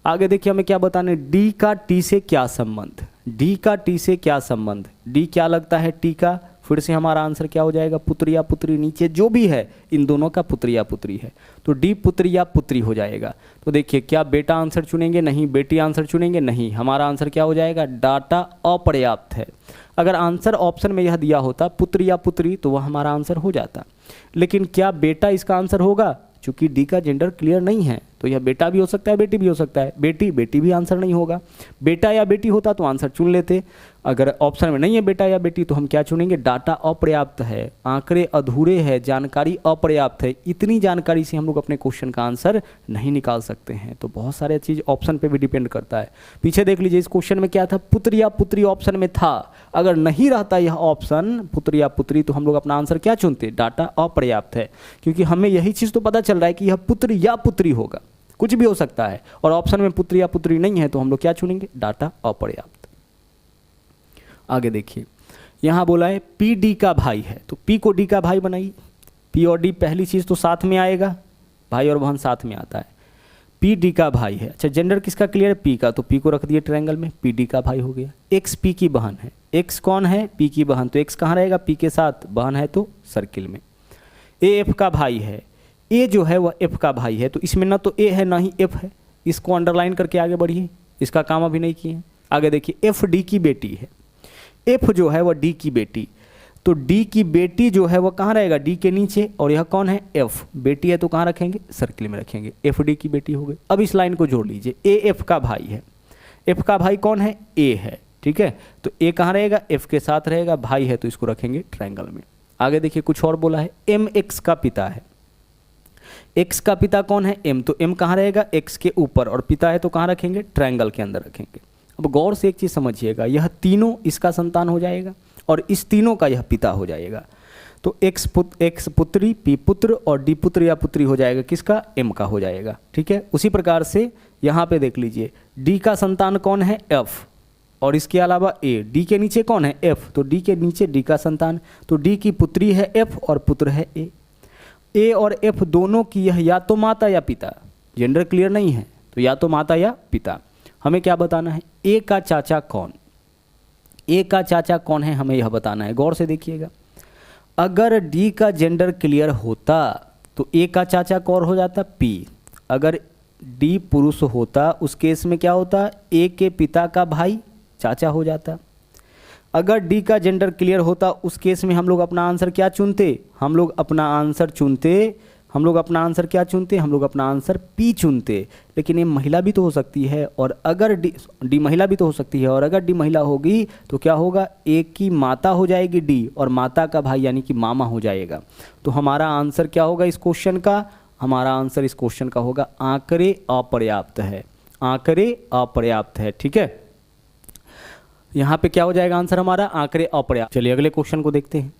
[SPEAKER 1] आगे देखिए हमें क्या बताना है, डी का टी से क्या संबंध, डी का टी से क्या संबंध, डी क्या लगता है टी का, फिर से हमारा आंसर क्या हो जाएगा, पुत्र या पुत्री। नीचे जो भी है इन दोनों का पुत्र या पुत्री है, तो डी पुत्र या पुत्री हो जाएगा। तो देखिए क्या बेटा आंसर चुनेंगे, नहीं, बेटी आंसर चुनेंगे, नहीं, हमारा आंसर क्या हो जाएगा, डाटा अपर्याप्त है। अगर आंसर ऑप्शन में यह दिया होता पुत्र या पुत्री तो वह हमारा आंसर हो जाता, लेकिन क्या बेटा इसका आंसर होगा, चूंकि डी का जेंडर क्लियर नहीं है तो यह बेटा भी हो सकता है, बेटी भी हो सकता है। बेटी भी आंसर नहीं होगा। बेटा या बेटी होता तो आंसर चुन लेते। अगर ऑप्शन में नहीं है बेटा या बेटी तो हम क्या चुनेंगे, डाटा अपर्याप्त है, आंकड़े अधूरे हैं, जानकारी अपर्याप्त है। इतनी जानकारी से हम लोग अपने क्वेश्चन का आंसर नहीं निकाल सकते हैं। तो बहुत सारे चीज़ ऑप्शन पे भी डिपेंड करता है। पीछे देख लीजिए इस क्वेश्चन में क्या था, पुत्र या पुत्री ऑप्शन में था। अगर नहीं रहता यह ऑप्शन पुत्र या पुत्री तो हम लोग अपना आंसर क्या चुनते, डाटा अपर्याप्त है, क्योंकि हमें यही चीज़ तो पता चल रहा है कि यह पुत्र या पुत्री होगा, कुछ भी हो सकता है, और ऑप्शन में पुत्र या पुत्री नहीं है तो हम लोग क्या चुनेंगे, डाटा अपर्याप्त। आगे देखिए यहाँ बोला है पी डी का भाई है, तो पी को डी का भाई बनाइए। पी और डी पहली चीज़ तो साथ में आएगा, भाई और बहन साथ में आता है। पी डी का भाई है, अच्छा जेंडर किसका क्लियर है, पी का, तो पी को रख दिए ट्रायंगल में, पी डी का भाई हो गया। एक्स पी की बहन है, एक्स कौन है, पी की बहन, तो एक्स कहाँ रहेगा, पी के साथ, बहन है तो सर्किल में। ए एफ का भाई है, ए जो है वह एफ का भाई है, तो इसमें ना तो ए है ना ही एफ है, इसको अंडरलाइन करके आगे बढ़िए, इसका काम अभी नहीं किए। आगे देखिए एफ डी की बेटी है, एफ जो है वह डी की बेटी, तो डी की बेटी जो है वह कहाँ रहेगा, डी के नीचे, और यह कौन है, एफ, बेटी है तो कहाँ रखेंगे, सर्किल में रखेंगे, एफ डी की बेटी हो गई। अब इस लाइन को जोड़ लीजिए, ए एफ का भाई है, एफ का भाई कौन है, ए है, ठीक है, तो ए कहाँ रहेगा, एफ के साथ रहेगा, भाई है तो इसको रखेंगे ट्रायंगल में। आगे देखिए कुछ और बोला है, एम एक्स का पिता है, एक्स का पिता कौन है, एम, तो एम कहाँ रहेगा, एक्स के ऊपर, और पिता है तो कहाँ रखेंगे, ट्रायंगल के अंदर रखेंगे। अब गौर से एक चीज़ समझिएगा, यह तीनों इसका संतान हो जाएगा और इस तीनों का यह पिता हो जाएगा, तो एक्स पुत्री, पी पुत्र और डी पुत्र या पुत्री हो जाएगा किसका, एम का हो जाएगा, ठीक है। उसी प्रकार से यहाँ पे देख लीजिए, डी का संतान कौन है, एफ, और इसके अलावा ए, डी के नीचे कौन है, एफ, तो डी के नीचे डी का संतान, तो डी की पुत्री है एफ और पुत्र है ए और एफ दोनों की यह या तो माता या पिता, जेंडर क्लियर नहीं है तो या तो माता या पिता। हमें क्या बताना है, ए का चाचा कौन, ए का चाचा कौन है हमें यह बताना है। गौर से देखिएगा, अगर डी का जेंडर क्लियर होता तो ए का चाचा कौन हो जाता, पी, अगर डी पुरुष होता उस केस में क्या होता, ए के पिता का भाई चाचा हो जाता। अगर डी का जेंडर क्लियर होता उस केस में हम लोग अपना आंसर क्या चुनते, हम लोग अपना आंसर क्या चुनते, हम लोग अपना आंसर पी चुनते। लेकिन ये महिला भी तो हो सकती है, और अगर डी महिला भी तो हो सकती है, और अगर डी महिला होगी तो क्या होगा, ए की माता हो जाएगी डी, और माता का भाई यानी कि मामा हो जाएगा। तो हमारा आंसर क्या होगा इस क्वेश्चन का, हमारा आंसर इस क्वेश्चन का होगा आंकड़े अपर्याप्त है, आंकड़े अपर्याप्त है, ठीक है। यहाँ पे क्या हो जाएगा आंसर हमारा, आंकड़े अपर्याप्त। चलिए अगले क्वेश्चन को देखते हैं।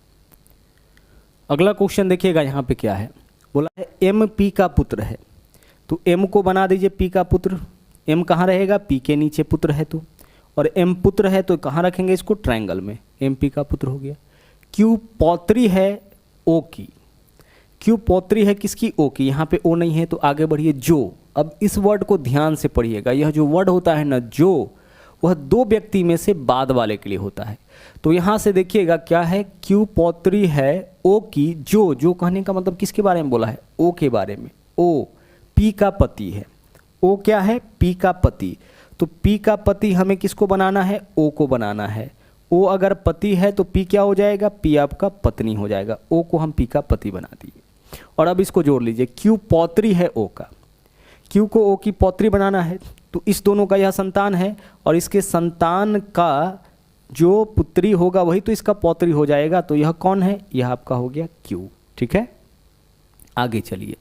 [SPEAKER 1] अगला क्वेश्चन देखिएगा, यहाँ पे क्या है, बोला है एम पी का पुत्र है, तो एम को बना दीजिए पी का पुत्र, एम कहाँ रहेगा, पी के नीचे पुत्र है तो, और एम पुत्र है तो कहाँ रखेंगे इसको, ट्रायंगल में, एम पी का पुत्र हो गया। क्यू पौत्री है ओ की, क्यू पौत्री है किसकी, ओ की, यहाँ पे ओ नहीं है तो आगे बढ़िए, जो, अब इस वर्ड को ध्यान से पढ़िएगा, यह जो वर्ड होता है ना जो, वह दो व्यक्ति में से बाद वाले के लिए होता है। तो यहाँ से देखिएगा क्या है, क्यू पौत्री है ओ की, जो कहने का मतलब किसके बारे में बोला है, ओ के बारे में, ओ पी का पति है, ओ क्या है, पी का पति, तो पी का पति हमें किसको बनाना है, ओ को बनाना है। ओ अगर पति है तो पी क्या हो जाएगा, पी आपका पत्नी हो जाएगा, ओ को हम पी का पति बना दिए। और अब इसको जोड़ लीजिए, क्यू पौत्री है ओ का, क्यू को ओ की पौत्री बनाना है, तो इस दोनों का यह संतान है, और इसके संतान का जो पुत्री होगा वही तो इसका पौत्री हो जाएगा, तो यह कौन है, यह आपका हो गया क्यू, ठीक है। आगे चलिए,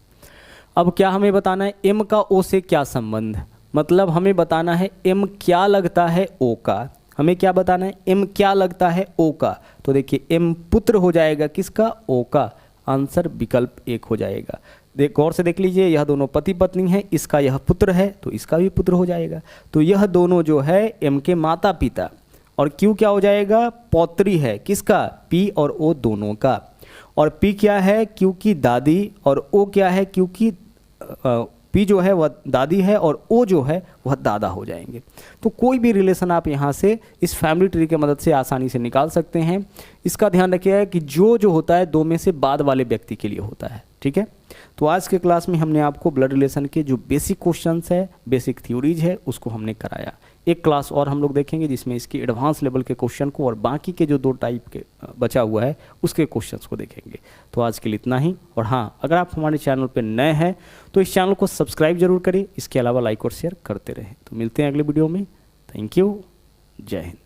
[SPEAKER 1] अब क्या हमें बताना है, एम का ओ से क्या संबंध, मतलब हमें बताना है एम क्या लगता है ओ का, हमें क्या बताना है, एम क्या लगता है ओ का, तो देखिए एम पुत्र हो जाएगा किसका, ओ का, आंसर विकल्प 1 हो जाएगा। गौर से देख लीजिए, यह दोनों पति पत्नी है, इसका यह पुत्र है तो इसका भी पुत्र हो जाएगा, तो यह दोनों जो है एम के माता पिता, और क्यू क्या हो जाएगा, पौत्री है किसका, पी और ओ दोनों का, और पी क्या है, क्यू की दादी, और ओ क्या है, क्यू की पी जो है वह दादी है और ओ जो है वह दादा हो जाएंगे। तो कोई भी रिलेशन आप यहाँ से इस फैमिली ट्री की मदद से आसानी से निकाल सकते हैं। इसका ध्यान रखिएगा कि जो होता है दो में से बाद वाले व्यक्ति के लिए होता है, ठीक है। तो आज के क्लास में हमने आपको ब्लड रिलेशन के जो बेसिक क्वेश्चंस है, बेसिक थ्योरीज है, उसको हमने कराया। एक क्लास और हम लोग देखेंगे जिसमें इसके एडवांस लेवल के क्वेश्चन को और बाकी के जो 2 टाइप के बचा हुआ है उसके क्वेश्चंस को देखेंगे। तो आज के लिए इतना ही। और हाँ, अगर आप हमारे चैनल पर नए हैं तो इस चैनल को सब्सक्राइब जरूर करें, इसके अलावा लाइक और शेयर करते रहें। तो मिलते हैं अगले वीडियो में। थैंक यू, जय हिंद।